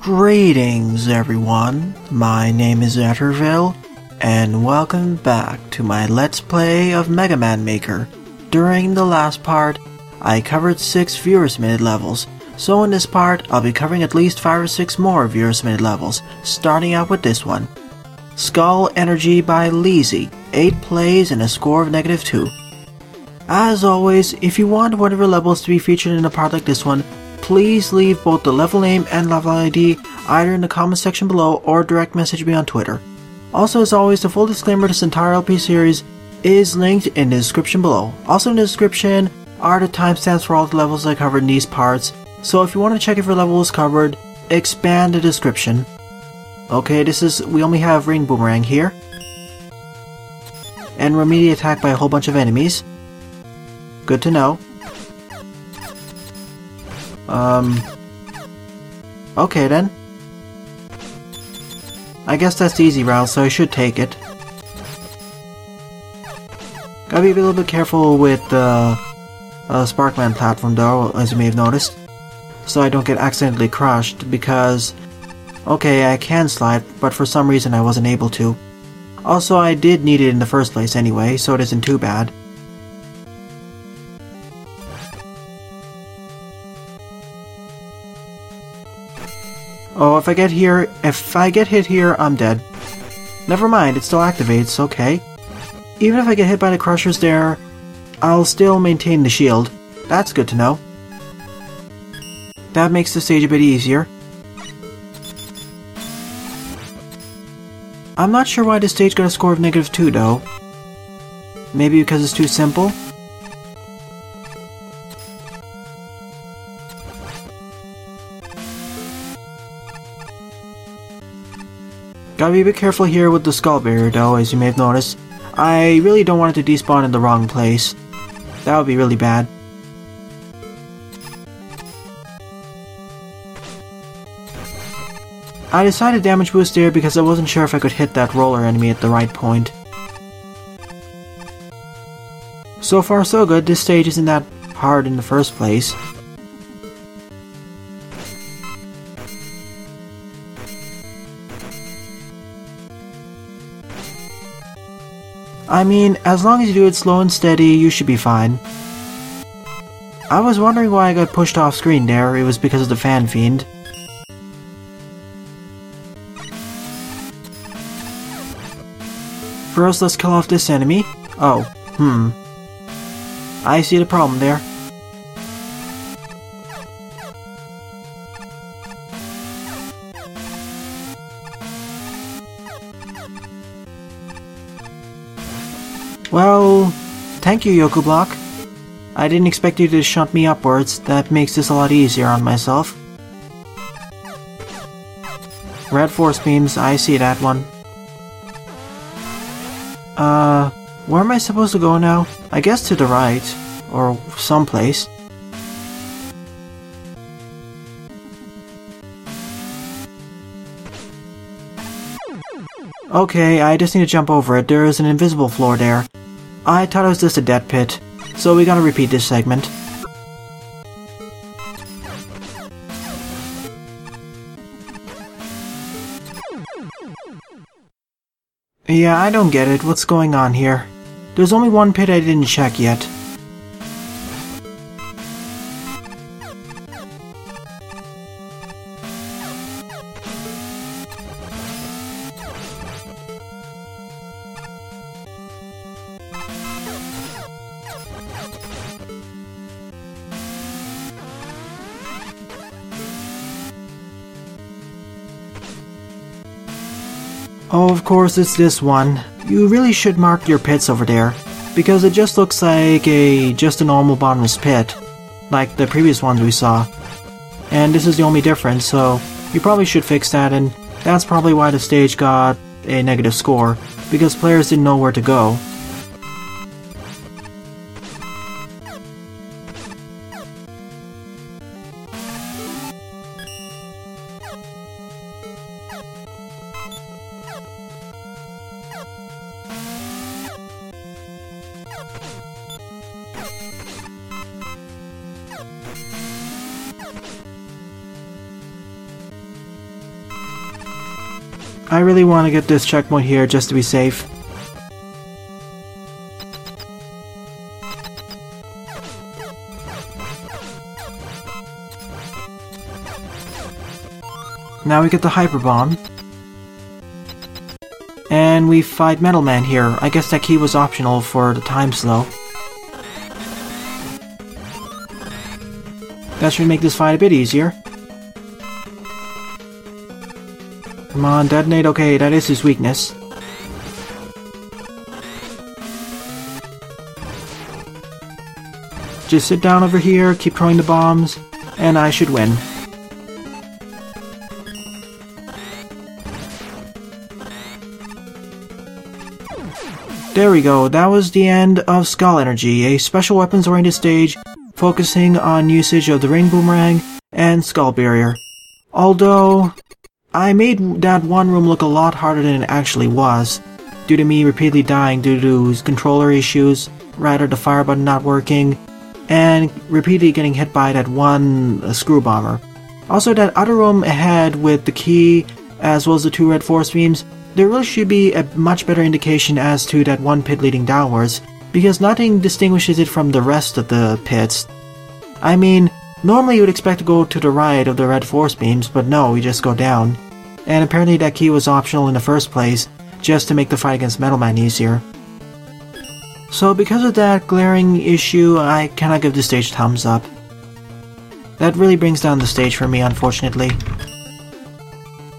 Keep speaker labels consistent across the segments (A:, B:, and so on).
A: Greetings everyone, my name is Etterville, and welcome back to my Let's Play of Mega Man Maker. During the last part, I covered 6 viewer submitted levels, so in this part I'll be covering at least 5 or 6 more viewer submitted levels, starting out with this one. Skull Energy by Leezy, 8 plays and a score of -2. As always, if you want one of your levels to be featured in a part like this one, please leave both the level name and level ID either in the comment section below or direct message me on Twitter. Also, as always, the full disclaimer to this entire LP series is linked in the description below. Also in the description are the timestamps for all the levels I covered in these parts, so if you want to check if your level was covered, expand the description. Okay, we only have Ring Boomerang here. And we're immediately attacked by a whole bunch of enemies. Good to know. Okay then. I guess that's the easy route, so I should take it. Gotta be a little bit careful with the Sparkman platform though, as you may have noticed, so I don't get accidentally crushed, because okay, I can slide, but for some reason I wasn't able to. Also, I did need it in the first place anyway, so it isn't too bad. Oh, if I get hit here, I'm dead. Never mind, it still activates, okay. Even if I get hit by the crushers there, I'll still maintain the shield. That's good to know. That makes the stage a bit easier. I'm not sure why this stage got a score of -2 though. Maybe because it's too simple? Gotta be a bit careful here with the skull barrier though, as you may have noticed. I really don't want it to despawn in the wrong place. That would be really bad. I decided damage boost there because I wasn't sure if I could hit that roller enemy at the right point. So far so good, this stage isn't that hard in the first place. I mean, as long as you do it slow and steady, you should be fine. I was wondering why I got pushed off screen there. It was because of the Fan Fiend. First, let's kill off this enemy. Oh, I see the problem there. Well, thank you, Yoku Block. I didn't expect you to shunt me upwards. That makes this a lot easier on myself. Red Force Beams, I see that one. Where am I supposed to go now? I guess to the right, or someplace. Okay, I just need to jump over it. There is an invisible floor there. I thought it was just a death pit, so we gotta repeat this segment. Yeah, I don't get it. What's going on here? There's only one pit I didn't check yet. Oh, of course, it's this one. You really should mark your pits over there, because it just looks like just a normal bottomless pit, like the previous ones we saw. And this is the only difference, so you probably should fix that, and that's probably why the stage got a negative score, because players didn't know where to go. I really want to get this checkpoint here just to be safe. Now we get the Hyper Bomb. And we fight Metal Man here. I guess that key was optional for the time slow. That should make this fight a bit easier. Come on, detonate. Okay, that is his weakness. Just sit down over here, keep throwing the bombs, and I should win. There we go, that was the end of Skull Energy, a special weapons-oriented stage focusing on usage of the Ring Boomerang and Skull Barrier. Although, I made that one room look a lot harder than it actually was, due to me repeatedly dying due to controller issues, rather the fire button not working, and repeatedly getting hit by that one screw bomber. Also, that other room ahead with the key, as well as the 2 red force beams, there really should be a much better indication as to that one pit leading downwards, because nothing distinguishes it from the rest of the pits. I mean, normally you would expect to go to the right of the red force beams, but no, we just go down. And apparently that key was optional in the first place, just to make the fight against Metal Man easier. So because of that glaring issue, I cannot give this stage a thumbs up. That really brings down the stage for me, unfortunately.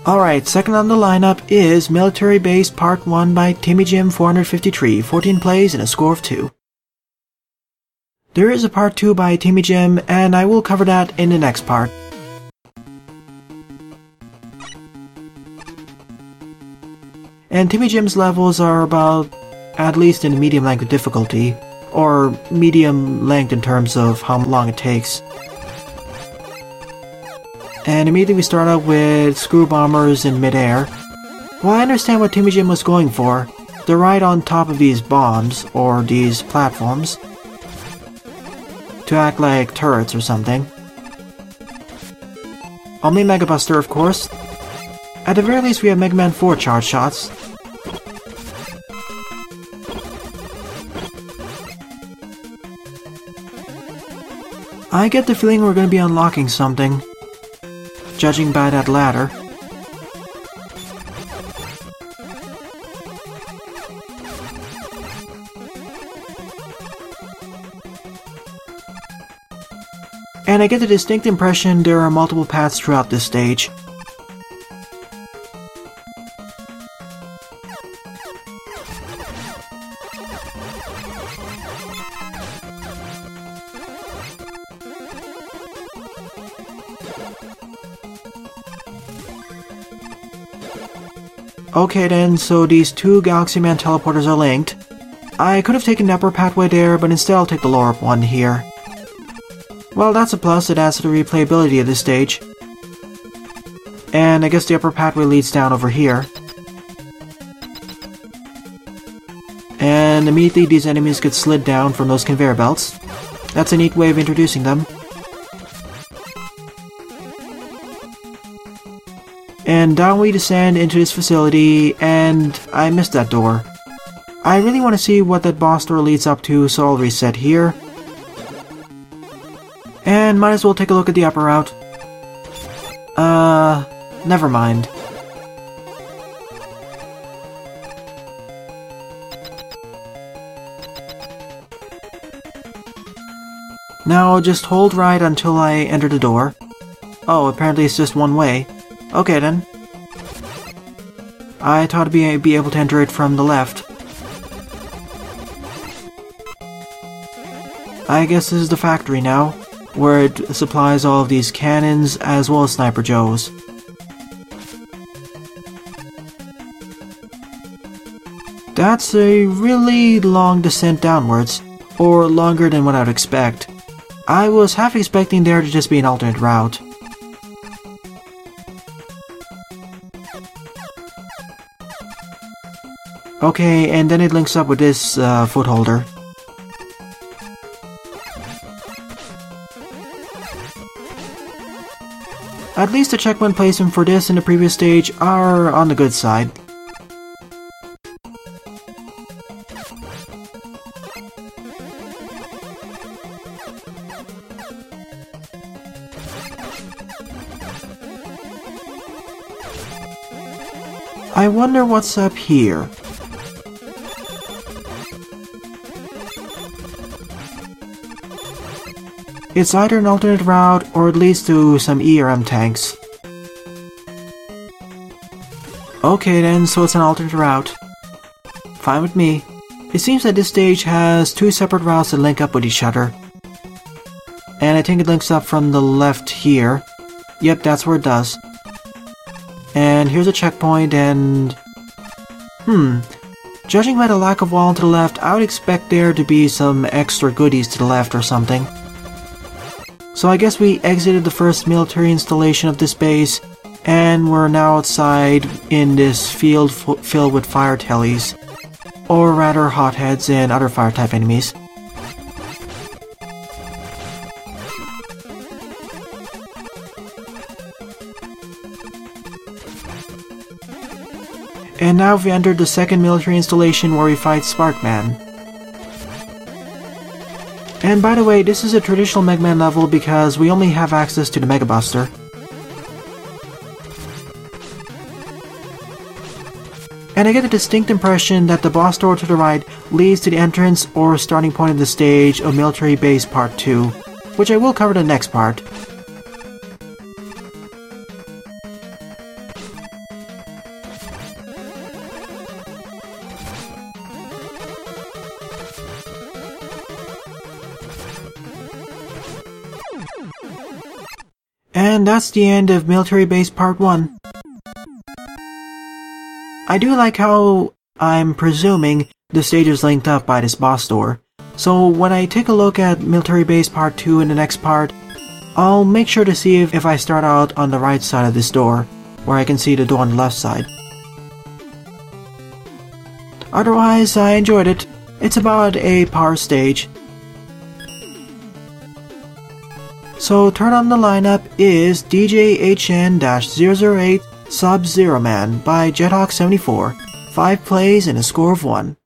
A: Alright, second on the lineup is Milatary Base Part 1 by Timmy Jim 453, 14 plays and a score of 2. There is a Part 2 by Timmy Jim, and I will cover that in the next part. And Timmy Jim's levels are about at least in medium length of difficulty, or medium length in terms of how long it takes. And immediately we start out with screw bombers in midair. Well, I understand what Timmy Jim was going for. They're right on top of these bombs, or these platforms, to act like turrets or something. Only Mega Buster, of course. At the very least we have Mega Man 4 charge shots. I get the feeling we're going to be unlocking something, judging by that ladder. And I get the distinct impression there are multiple paths throughout this stage. Okay then, so these 2 Galaxy Man teleporters are linked. I could have taken the upper pathway there, but instead I'll take the lower one here. Well, that's a plus, it adds to the replayability of this stage. And I guess the upper pathway leads down over here. And immediately these enemies get slid down from those conveyor belts. That's a neat way of introducing them. And down we descend into this facility, and I missed that door. I really want to see what that boss door leads up to, so I'll reset here. And might as well take a look at the upper route. Never mind. Now just hold right until I enter the door. Oh, apparently it's just one way. Okay then. I thought I'd be able to enter it from the left. I guess this is the factory now, where it supplies all of these cannons as well as Sniper Joes. That's a really long descent downwards, or longer than what I'd expect. I was half expecting there to just be an alternate route. Okay, and then it links up with this footholder. At least the checkpoint placement for this and the previous stage are on the good side. I wonder what's up here. It's either an alternate route or it leads to some ERM tanks. Okay then, so it's an alternate route. Fine with me. It seems that this stage has two separate routes that link up with each other. And I think it links up from the left here. Yep, that's where it does. And here's a checkpoint and... Judging by the lack of wall to the left, I would expect there to be some extra goodies to the left or something. So I guess we exited the first military installation of this base, and we're now outside in this field filled with fire tellies, or rather hotheads and other fire type enemies. And now we've entered the second military installation where we fight Sparkman. And by the way, this is a traditional Mega Man level because we only have access to the Mega Buster. And I get a distinct impression that the boss door to the right leads to the entrance or starting point of the stage of Military Base Part 2, which I will cover in the next part. And that's the end of Military Base Part 1. I do like how I'm presuming the stage is linked up by this boss door. So when I take a look at Military Base Part 2 in the next part, I'll make sure to see if I start out on the right side of this door, where I can see the door on the left side. Otherwise, I enjoyed it. It's about a power stage. So turn on the lineup is DJHN-008 Sub-Zero Man by Jethawk74, 5 plays and a score of 1.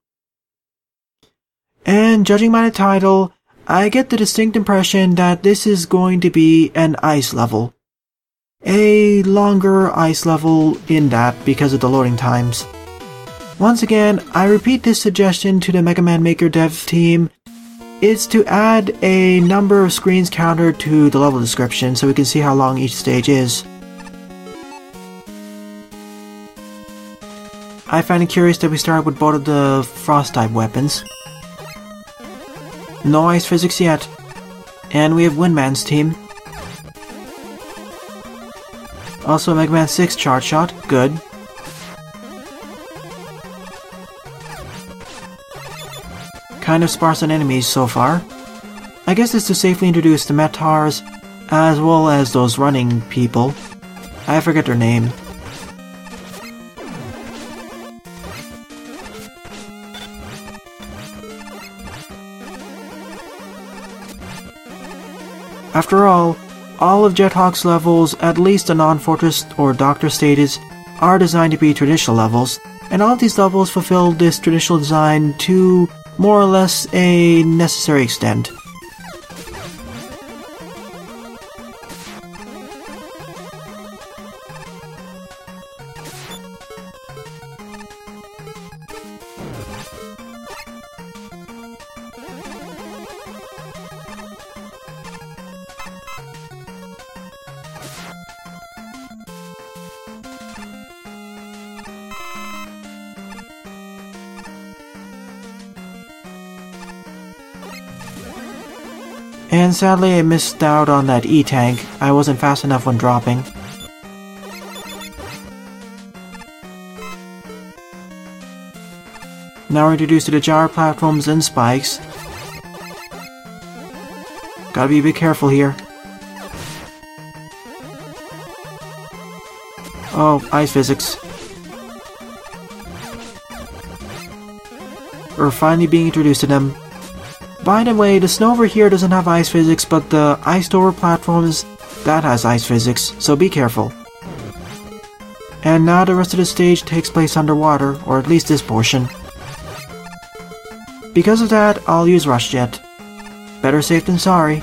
A: And judging by the title, I get the distinct impression that this is going to be an ice level. A longer ice level in that because of the loading times. Once again, I repeat this suggestion to the Mega Man Maker dev team. It's to add a number of screens counter to the level description so we can see how long each stage is. I find it curious that we start with both of the frost type weapons. No ice physics yet. And we have Windman's team. Also Mega Man 6 charge shot, good. Kind of sparse on enemies so far. I guess it's to safely introduce the Metars, as well as those running people. I forget their name. After all of Jethawk's levels, at least the non-fortress or doctor stages, are designed to be traditional levels, and all of these levels fulfill this traditional design to more or less a necessary extent. And sadly I missed out on that E-tank. I wasn't fast enough when dropping. Now we're introduced to the gyro platforms and spikes. Gotta be a bit careful here. Oh, ice physics. We're finally being introduced to them. By the way, the snow over here doesn't have ice physics, but the iced over platforms That has ice physics, so be careful. And now the rest of the stage takes place underwater, or at least this portion. Because of that, I'll use Rush Jet. Better safe than sorry.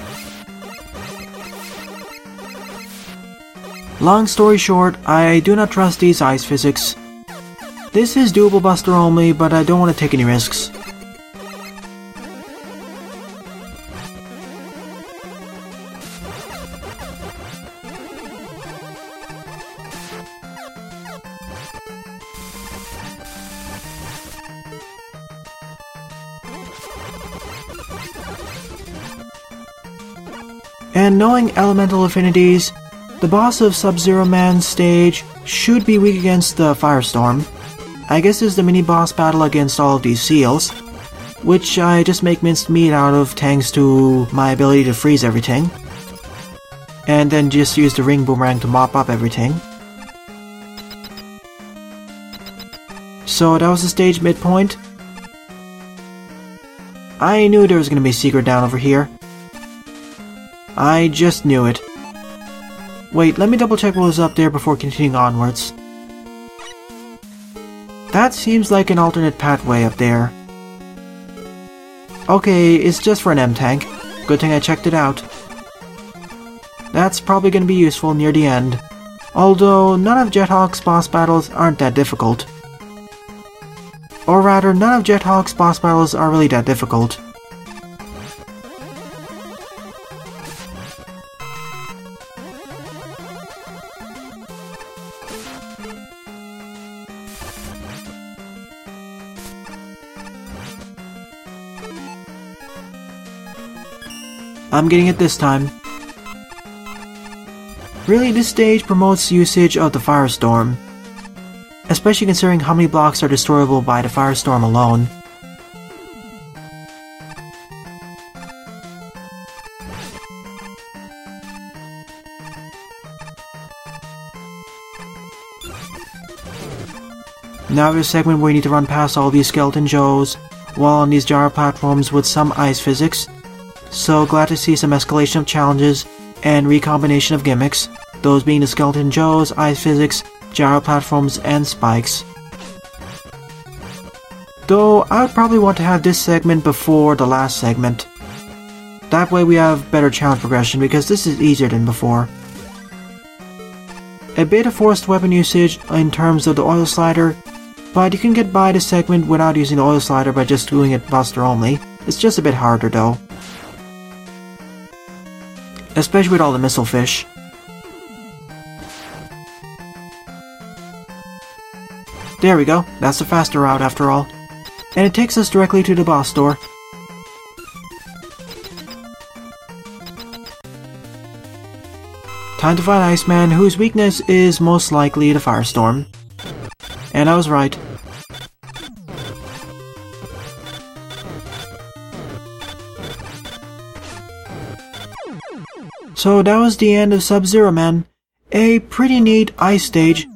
A: Long story short, I do not trust these ice physics. This is doable buster only, but I don't want to take any risks. And knowing elemental affinities, the boss of Sub-Zero Man's stage should be weak against the Firestorm. I guess it's the mini-boss battle against all of these seals, which I just make minced meat out of thanks to my ability to freeze everything, and then just use the ring boomerang to mop up everything. So that was the stage midpoint. I knew there was going to be a secret down over here. I just knew it. Wait, let me double check what was up there before continuing onwards. That seems like an alternate pathway up there. Okay, it's just for an M-Tank. Good thing I checked it out. That's probably going to be useful near the end. Although, none of Jethawk's boss battles aren't that difficult. Or rather, none of Jethawk's boss battles are really that difficult. I'm getting it this time. Really, this stage promotes usage of the Firestorm, especially considering how many blocks are destroyable by the Firestorm alone. Now there's a segment where you need to run past all these Skeleton Joes while on these gyro platforms with some ice physics. So glad to see some escalation of challenges and recombination of gimmicks, those being the Skeleton Joes, ice physics, gyro platforms, and spikes. Though I would probably want to have this segment before the last segment. That way we have better challenge progression because this is easier than before. A bit of forced weapon usage in terms of the oil slider, but you can get by this segment without using the oil slider by just doing it buster only. It's just a bit harder though. Especially with all the missile fish. There we go, that's the faster route after all. And it takes us directly to the boss door. Time to fight Iceman, whose weakness is most likely the Firestorm. And I was right. So that was the end of Sub-Zero Man. A pretty neat ice stage.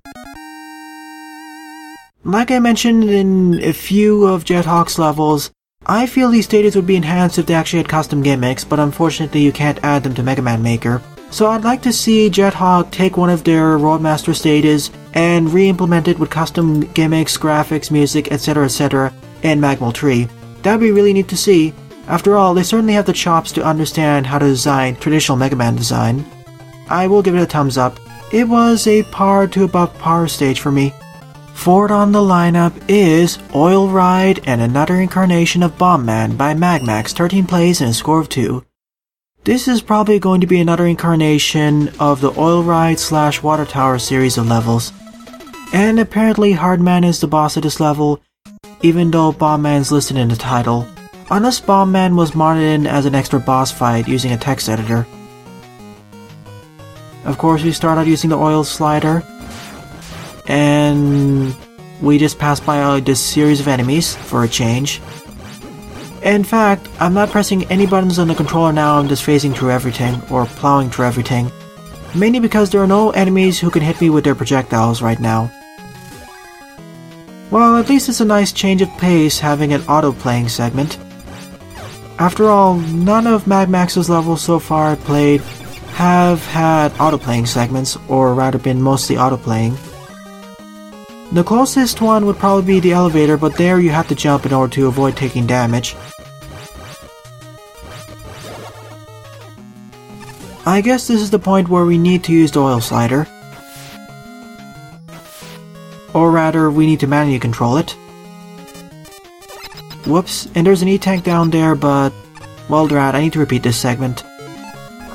A: Like I mentioned in a few of Jethawk's levels, I feel these stages would be enhanced if they actually had custom gimmicks, but unfortunately you can't add them to Mega Man Maker. So I'd like to see Jethawk take one of their Roadmaster stages and re-implement it with custom gimmicks, graphics, music, etc. in Milatary. That'd be really neat to see. After all, they certainly have the chops to understand how to design traditional Mega Man design. I will give it a thumbs up. It was a par to above par stage for me. Fourth on the lineup is Oil Ride and another incarnation of Bomb Man by MAGMAX, 13 plays and a score of 2. This is probably going to be another incarnation of the Oil Ride / Water Tower series of levels. And apparently Hardman is the boss of this level, even though Bomb Man's listed in the title. Unless Bomb Man was modded in as an extra boss fight using a text editor. Of course, we start out using the oil slider, and we just pass by this series of enemies for a change. In fact, I'm not pressing any buttons on the controller now, I'm just phasing through everything, or plowing through everything. Mainly because there are no enemies who can hit me with their projectiles right now. Well, at least it's a nice change of pace having an auto-playing segment. After all, none of MAGMAX's levels so far I played have had autoplaying segments, or rather been mostly autoplaying. The closest one would probably be the elevator, but there you have to jump in order to avoid taking damage. I guess this is the point where we need to use the oil slider. Or rather, we need to manually control it. Whoops, and there's an E-tank down there, but... well, drat, I need to repeat this segment.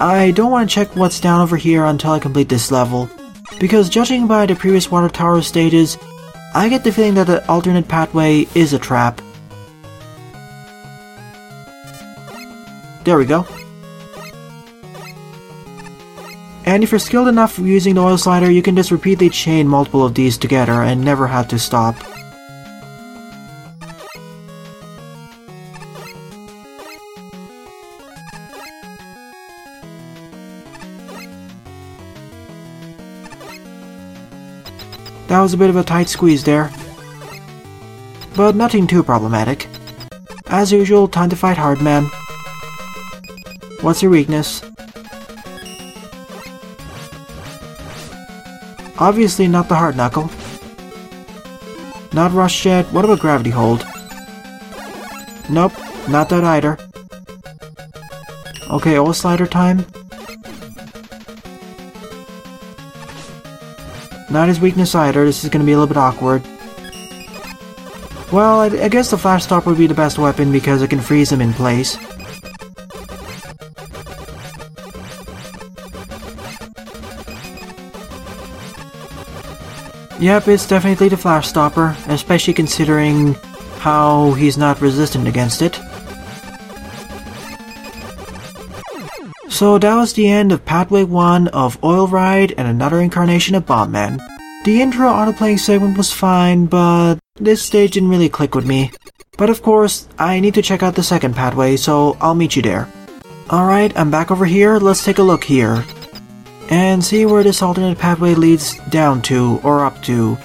A: I don't want to check what's down over here until I complete this level, because judging by the previous water tower stages, I get the feeling that the alternate pathway is a trap. There we go. And if you're skilled enough using the oil slider, you can just repeatedly chain multiple of these together and never have to stop. That was a bit of a tight squeeze there, but nothing too problematic. As usual, time to fight hard, man. What's your weakness? Obviously not the hard knuckle. Not rush jet. What about gravity hold? Nope, not that either. Okay, oil slider time. Not his weakness either. This is going to be a little bit awkward. Well, I guess the flash stop would be the best weapon because it can freeze him in place. Yep, it's definitely the flash stopper, especially considering how he's not resistant against it. So that was the end of Pathway 1 of Oil Ride and another incarnation of Bomb Man. The intro autoplaying segment was fine, but this stage didn't really click with me. But of course, I need to check out the second pathway, so I'll meet you there. Alright, I'm back over here, let's take a look here. And see where this alternate pathway leads down to, or up to.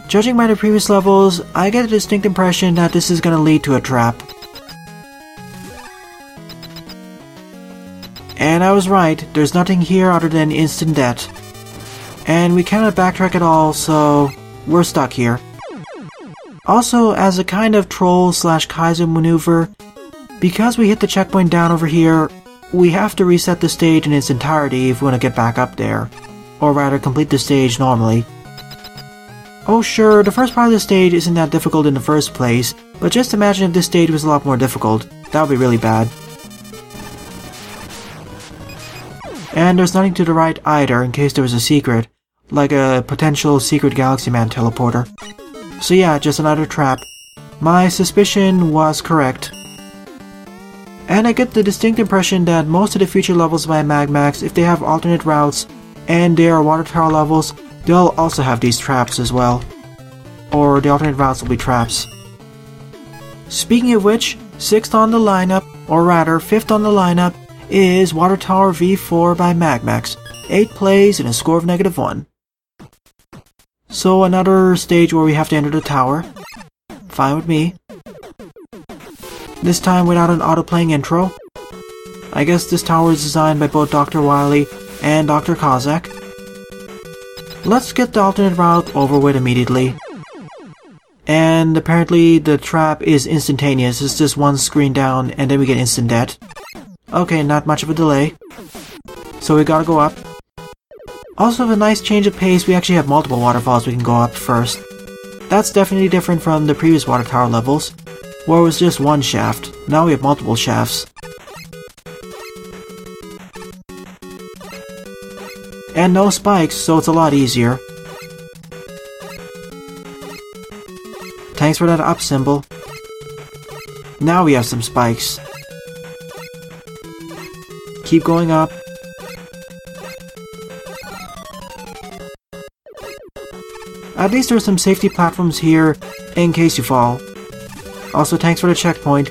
A: Judging by the previous levels, I get a distinct impression that this is gonna lead to a trap. And I was right, there's nothing here other than instant death. And we cannot backtrack at all, so we're stuck here. Also, as a kind of troll/Kaiser maneuver, because we hit the checkpoint down over here, we have to reset the stage in its entirety if we want to get back up there. Or rather, complete the stage normally. Oh sure, the first part of the stage isn't that difficult in the first place, but just imagine if this stage was a lot more difficult. That would be really bad. And there's nothing to the right either in case there was a secret, like a potential secret Galaxy Man teleporter. So yeah, just another trap. My suspicion was correct. And I get the distinct impression that most of the future levels by MAGMAX, if they have alternate routes and they are water tower levels, they'll also have these traps as well. Or the alternate routes will be traps. Speaking of which, 6th on the lineup, or rather 5th on the lineup, is Water Tower V4 by MAGMAX. 8 plays and a score of -1. So another stage where we have to enter the tower. Fine with me. This time without an auto-playing intro. I guess this tower is designed by both Dr. Wily and Dr. Kozak. Let's get the alternate route over with immediately. And apparently the trap is instantaneous, it's just one screen down and then we get instant death. Okay, not much of a delay. So we gotta go up. Also, with a nice change of pace, we actually have multiple waterfalls we can go up first. That's definitely different from the previous water tower levels, where it was just one shaft. Now we have multiple shafts. And no spikes, so it's a lot easier. Thanks for that up symbol. Now we have some spikes. Keep going up. At least there's some safety platforms here in case you fall. Also, thanks for the checkpoint.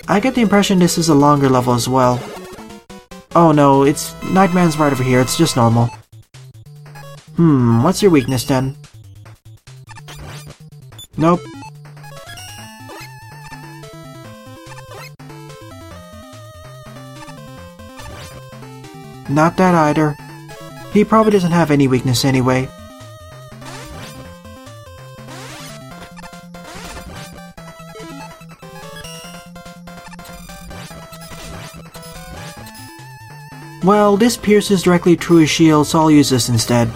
A: I get the impression this is a longer level as well. Oh no, it's Nightman's right over here, it's just normal. What's your weakness then? Nope. Not that either. He probably doesn't have any weakness anyway. Well, this pierces directly through his shield, so I'll use this instead.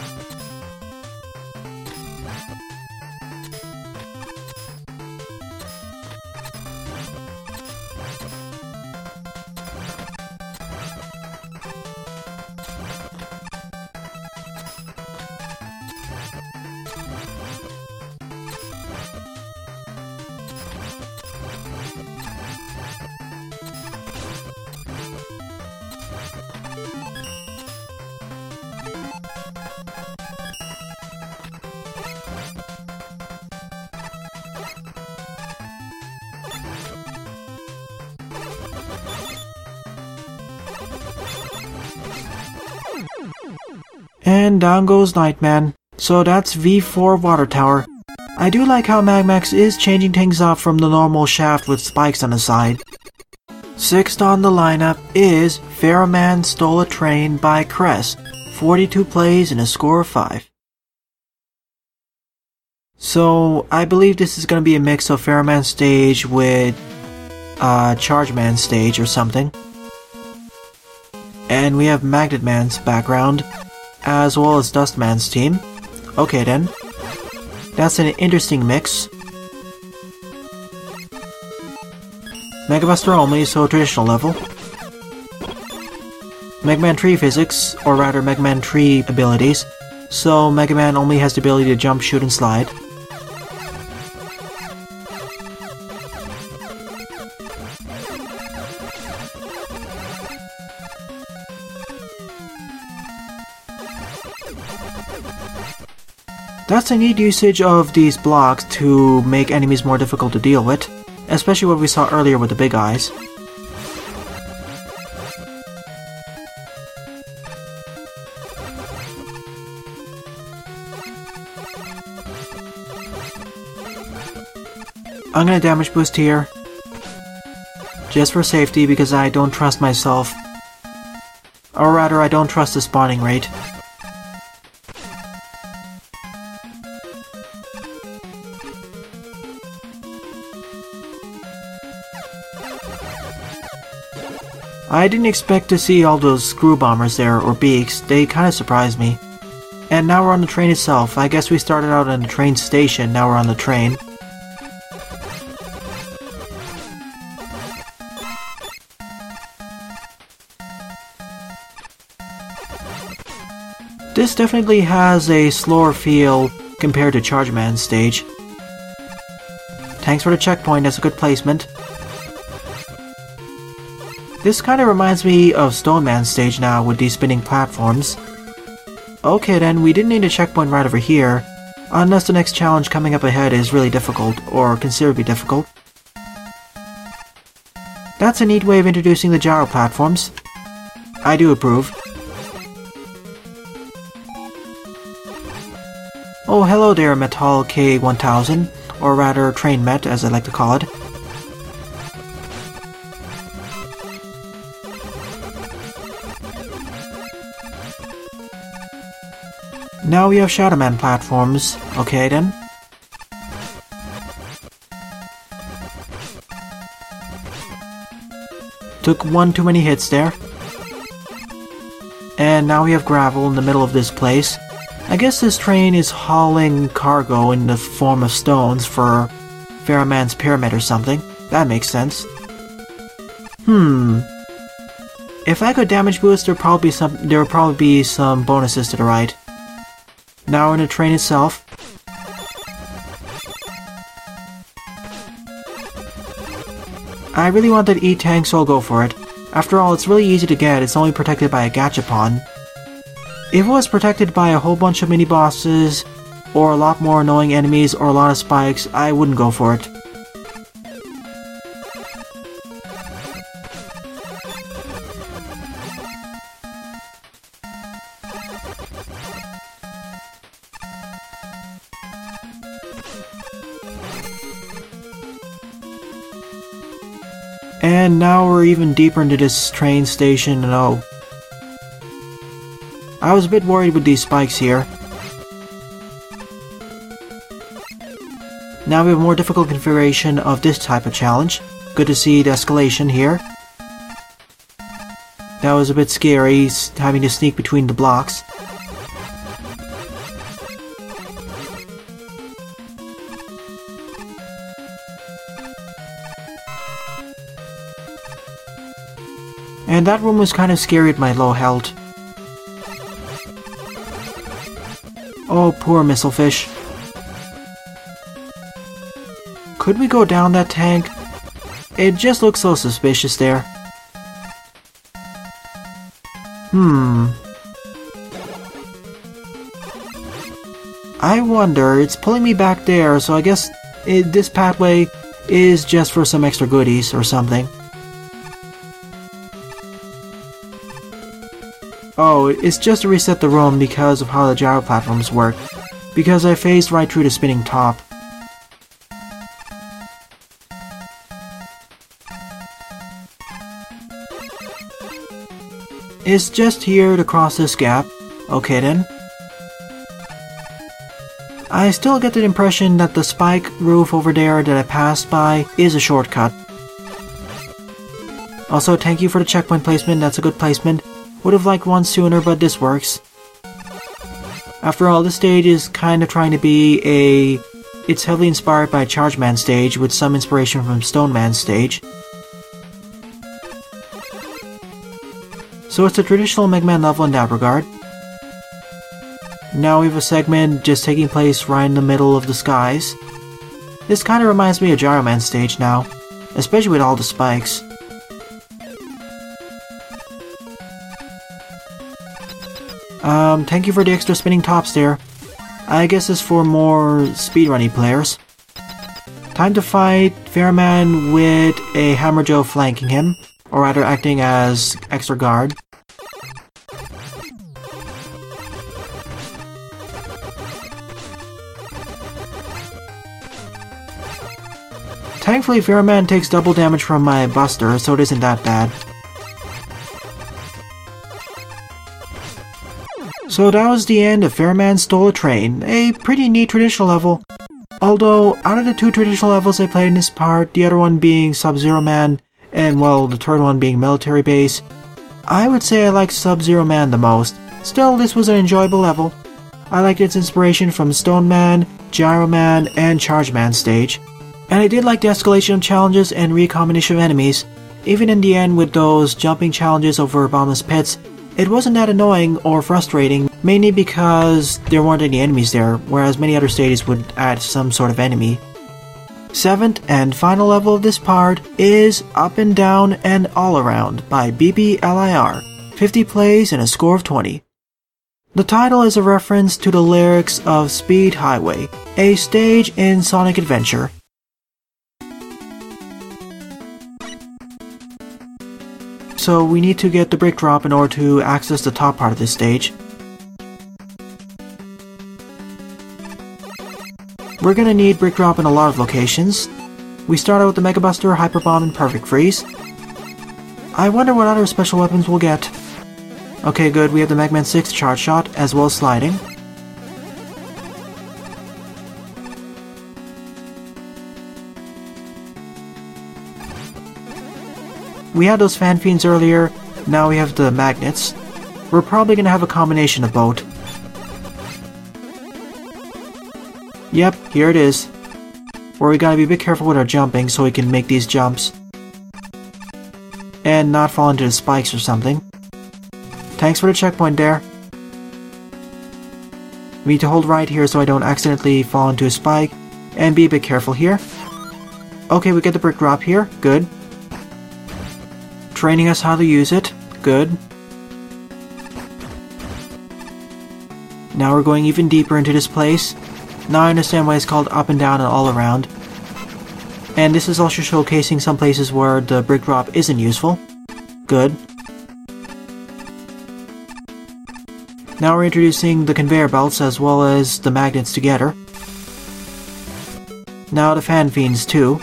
A: And down goes Nightman. So that's V4 Water Tower. I do like how MAGMAX is changing things up from the normal shaft with spikes on the side. Sixth on the lineup is Pharaoh Man Stole a Train by Cress. 42 plays and a score of 5. So I believe this is going to be a mix of Pharaoh Man stage with Charge Man stage or something. And we have Magnet Man's background, as well as Dust Man's team. Okay then. That's an interesting mix. Mega Buster only, so traditional level. Mega Man tree physics, or rather Mega Man tree abilities. So Mega Man only has the ability to jump, shoot, and slide. That's a neat usage of these blocks to make enemies more difficult to deal with, especially what we saw earlier with the big eyes. I'm gonna damage boost here, just for safety because I don't trust myself. Or rather, I don't trust the spawning rate. I didn't expect to see all those screw bombers there, or beaks. They kinda surprised me. And now we're on the train itself. I guess we started out on the train station, now we're on the train. This definitely has a slower feel compared to Charge Man's stage. Thanks for the checkpoint, that's a good placement. This kinda reminds me of Stone Man's stage now with these spinning platforms. Okay then, we didn't need a checkpoint right over here, unless the next challenge coming up ahead is really difficult, or considerably difficult. That's a neat way of introducing the gyro platforms. I do approve. Oh, hello there, Metal K1000, or rather Train Met as I like to call it. Now we have Shadow Man platforms. Okay then. Took one too many hits there. And now we have gravel in the middle of this place. I guess this train is hauling cargo in the form of stones for Pharaoh Man's pyramid or something. That makes sense. If I could damage boost, there would probably be some bonuses to the right. Now we're in the train itself. I really want that E-Tank, so I'll go for it. After all, it's really easy to get, it's only protected by a Gachapon. If it was protected by a whole bunch of mini-bosses, or a lot more annoying enemies, or a lot of spikes, I wouldn't go for it. And now we're even deeper into this train station, and oh. I was a bit worried with these spikes here. Now we have a more difficult configuration of this type of challenge. Good to see the escalation here. That was a bit scary, having to sneak between the blocks. And that room was kind of scary at my low health. Oh, poor missile fish. Could we go down that tank? It just looks so suspicious there. I wonder, it's pulling me back there, so I guess this pathway is just for some extra goodies or something. Oh, it's just to reset the room because of how the gyro platforms work. Because I phased right through the spinning top. It's just here to cross this gap. Okay then. I still get the impression that the spike roof over there that I passed by is a shortcut. Also, thank you for the checkpoint placement, that's a good placement. Would have liked one sooner, but this works. After all, this stage is kind of trying to be a... It's heavily inspired by Charge Man stage with some inspiration from Stone Man stage. So it's a traditional Mega Man level in that regard. Now we have a segment just taking place right in the middle of the skies. This kind of reminds me of Gyro Man stage now, especially with all the spikes. Thank you for the extra spinning tops there. I guess it's for more speedrunning players. Time to fight Pharaoh Man with a Hammer Joe flanking him, or rather acting as extra guard. Thankfully, Pharaoh Man takes double damage from my buster, so it isn't that bad. So that was the end of Pharaoh Man Stole a Train, a pretty neat traditional level. Although, out of the two traditional levels I played in this part, the other one being Sub-Zero Man, and well, the third one being Milatary Base, I would say I like Sub-Zero Man the most. Still, this was an enjoyable level. I liked its inspiration from Stone Man, Gyro Man, and Charge Man stage. And I did like the escalation of challenges and recombination of enemies. Even in the end with those jumping challenges over bottomless pits, it wasn't that annoying or frustrating, mainly because there weren't any enemies there, whereas many other stages would add some sort of enemy. Seventh and final level of this part is Up and Down and All Around by BBLIR, 50 plays and a score of 20. The title is a reference to the lyrics of Speed Highway, a stage in Sonic Adventure. So we need to get the brick drop in order to access the top part of this stage. We're gonna need brick drop in a lot of locations. We start out with the Mega Buster, Hyper Bomb, and Perfect Freeze. I wonder what other special weapons we'll get. Okay, good, we have the Mega Man 6 Charge Shot, as well as Sliding. We had those Fan Fiends earlier, now we have the Magnets. We're probably gonna have a combination of both. Yep, here it is. Where we gotta be a bit careful with our jumping so we can make these jumps. And not fall into the spikes or something. Thanks for the checkpoint there. We need to hold right here so I don't accidentally fall into a spike. And be a bit careful here. Okay, we get the brick drop here. Good. Training us how to use it. Good. Now we're going even deeper into this place. Now I understand why it's called Up and Down and All Around. And this is also showcasing some places where the brick drop isn't useful. Good. Now we're introducing the conveyor belts as well as the magnets together. Now the Fan Fiends too.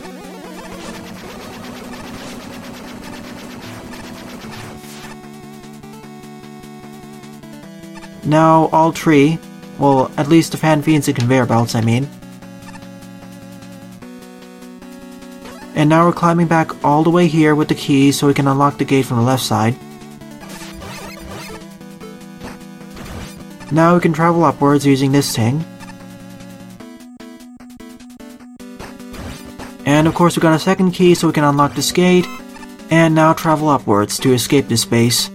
A: Now all three, well, at least the fan fiends and conveyor belts, I mean. And now we're climbing back all the way here with the key so we can unlock the gate from the left side. Now we can travel upwards using this thing. And of course we got a second key so we can unlock this gate. And now travel upwards to escape this base.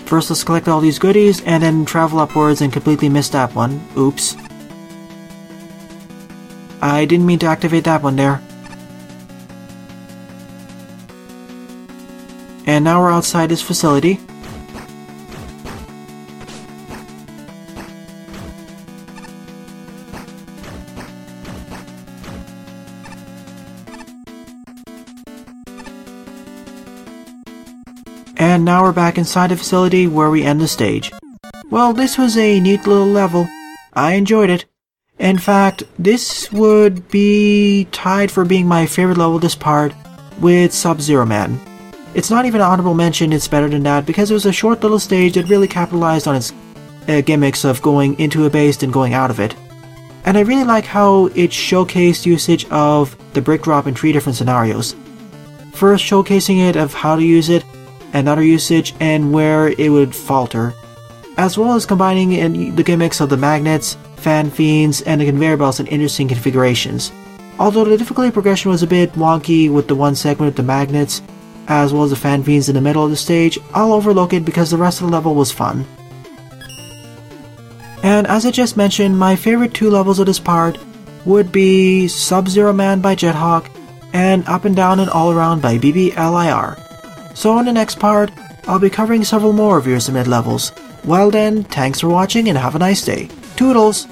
A: First let's collect all these goodies and then travel upwards and completely missed that one. Oops. I didn't mean to activate that one there. And now we're outside this facility. And now we're back inside the facility where we end the stage. Well, this was a neat little level. I enjoyed it. In fact, this would be tied for being my favorite level this part with Sub-Zero Man. It's not even an honorable mention, it's better than that because it was a short little stage that really capitalized on its gimmicks of going into a base and going out of it. And I really like how it showcased usage of the brick drop in 3 different scenarios. First showcasing it of how to use it, another usage, and where it would falter, as well as combining in the gimmicks of the magnets, fan fiends, and the conveyor belts in interesting configurations. Although the difficulty progression was a bit wonky with the one segment with the magnets, as well as the fan fiends in the middle of the stage, I'll overlook it because the rest of the level was fun. And as I just mentioned, my favorite 2 levels of this part would be Sub-Zero Man by Jethawk and Up and Down and All Around by BBLIR. So in the next part, I'll be covering several more of your submit levels. Well then, thanks for watching and have a nice day. Toodles!